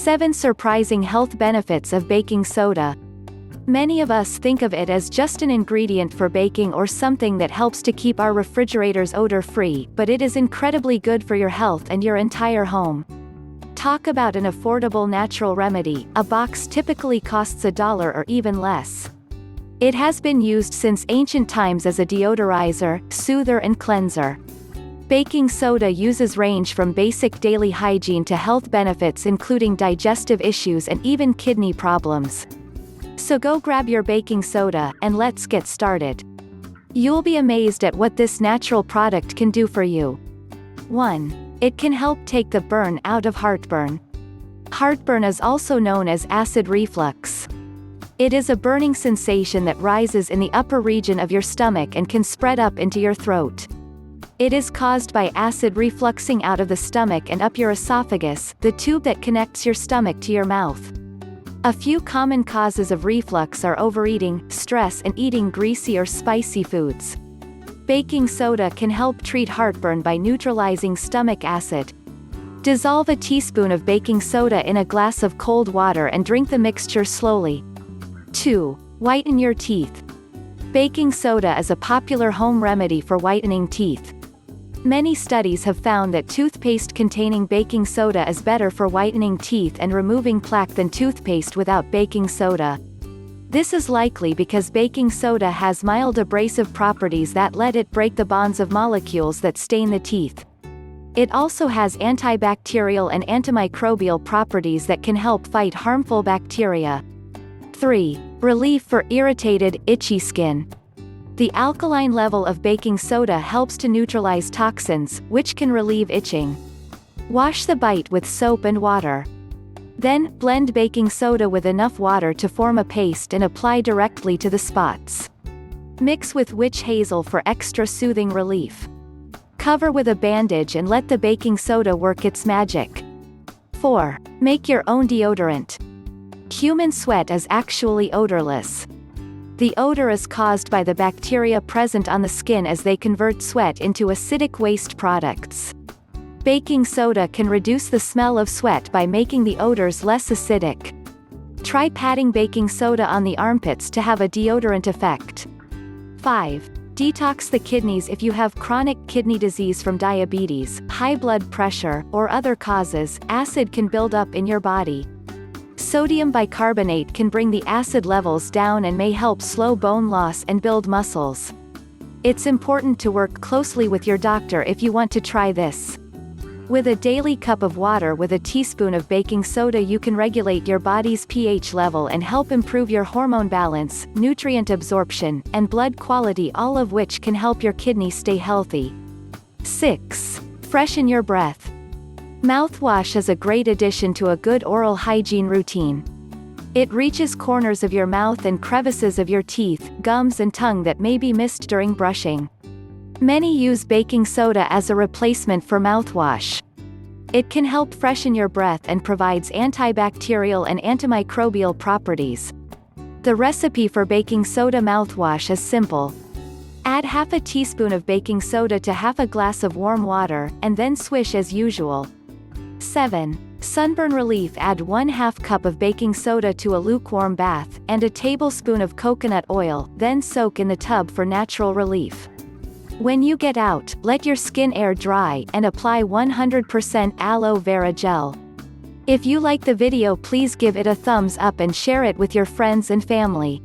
7 Surprising health benefits of baking soda. Many of us think of it as just an ingredient for baking or something that helps to keep our refrigerators odor-free, but it is incredibly good for your health and your entire home. Talk about an affordable natural remedy. A box typically costs $1 or even less. It has been used since ancient times as a deodorizer, soother and cleanser. Baking soda uses range from basic daily hygiene to health benefits including digestive issues and even kidney problems. So go grab your baking soda, and let's get started. You'll be amazed at what this natural product can do for you. 1. It can help take the burn out of heartburn. Heartburn is also known as acid reflux. It is a burning sensation that rises in the upper region of your stomach and can spread up into your throat. It is caused by acid refluxing out of the stomach and up your esophagus, the tube that connects your stomach to your mouth. A few common causes of reflux are overeating, stress and eating greasy or spicy foods. Baking soda can help treat heartburn by neutralizing stomach acid. Dissolve a teaspoon of baking soda in a glass of cold water and drink the mixture slowly. 2. Whiten your teeth. Baking soda is a popular home remedy for whitening teeth. Many studies have found that toothpaste containing baking soda is better for whitening teeth and removing plaque than toothpaste without baking soda. This is likely because baking soda has mild abrasive properties that let it break the bonds of molecules that stain the teeth. It also has antibacterial and antimicrobial properties that can help fight harmful bacteria. 3. Relief for irritated, itchy skin. The alkaline level of baking soda helps to neutralize toxins, which can relieve itching. Wash the bite with soap and water. Then, blend baking soda with enough water to form a paste and apply directly to the spots. Mix with witch hazel for extra soothing relief. Cover with a bandage and let the baking soda work its magic. 4. Make your own deodorant. Human sweat is actually odorless. The odor is caused by the bacteria present on the skin as they convert sweat into acidic waste products. Baking soda can reduce the smell of sweat by making the odors less acidic. Try patting baking soda on the armpits to have a deodorant effect. 5. Detox the kidneys. If you have chronic kidney disease from diabetes, high blood pressure, or other causes, acid can build up in your body. Sodium bicarbonate can bring the acid levels down and may help slow bone loss and build muscles. It's important to work closely with your doctor if you want to try this. With a daily cup of water with a teaspoon of baking soda, you can regulate your body's pH level and help improve your hormone balance, nutrient absorption, and blood quality, all of which can help your kidneys stay healthy. 6. Freshen your breath. Mouthwash is a great addition to a good oral hygiene routine. It reaches corners of your mouth and crevices of your teeth, gums and tongue that may be missed during brushing. Many use baking soda as a replacement for mouthwash. It can help freshen your breath and provides antibacterial and antimicrobial properties. The recipe for baking soda mouthwash is simple. Add half a teaspoon of baking soda to half a glass of warm water, and then swish as usual. 7. Sunburn relief. Add 1/2 cup of baking soda to a lukewarm bath, and a tablespoon of coconut oil, then soak in the tub for natural relief. When you get out, let your skin air dry, and apply 100% aloe vera gel. If you like the video, please give it a thumbs up and share it with your friends and family.